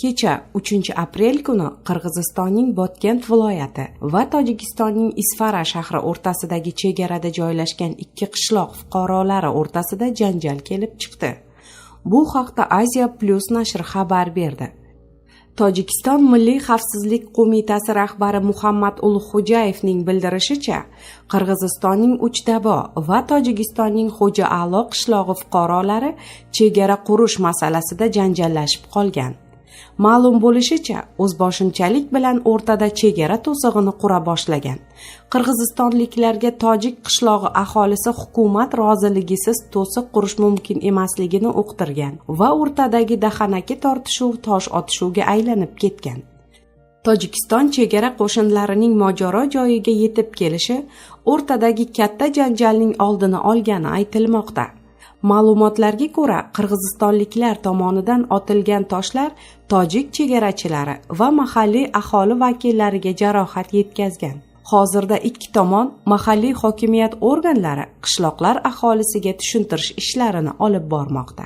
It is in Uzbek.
Kecha 3-aprel kuni Qirg'izistonning Botken viloyati va Tojikistonning Isfara shahri o'rtasidagi chegarada joylashgan ikki qishloq fuqarolari o'rtasida janjal kelib chiqdi. Bu haqda Asia Plus nashri xabar berdi. Tojikiston Milliy xavfsizlik qo'mitasi rahbari Muhammad Ulug'xo'jayevning bildirishicha, Qirg'izistonning Uchdabo va Tojikistonning Xo'ja-A'lo qishlog'i fuqarolari chegara qurish masalasida janjallashib qolgan. Ma'lum bo'lishicha, o'zboshimchalik bilan o'rtada chegara to'sig'ini qura boshlagan. Qirg'izistonliklarga tojik qishlog'i aholisi hukumat roziligisiz to'siq qurish mumkin emasligini uqtirgan va o'rtadagi dahanaki tortishuv tosh otishuvga aylanib ketgan. Tojikiston chegara qo'shinlarining mojaro joyiga yetib kelishi o'rtadagi katta janjalning oldini olgani aytilmoqda. Ma'lumotlarga ko'ra, qirg'izistonliklar tomonidan otilgan toshlar tojik chegarachilari va mahalliy aholi vakillariga jarohat yetkazgan. Hozirda ikki tomon mahalliy hokimiyat organlari qishloqlar aholisiga tushuntirish ishlarini olib bormoqda.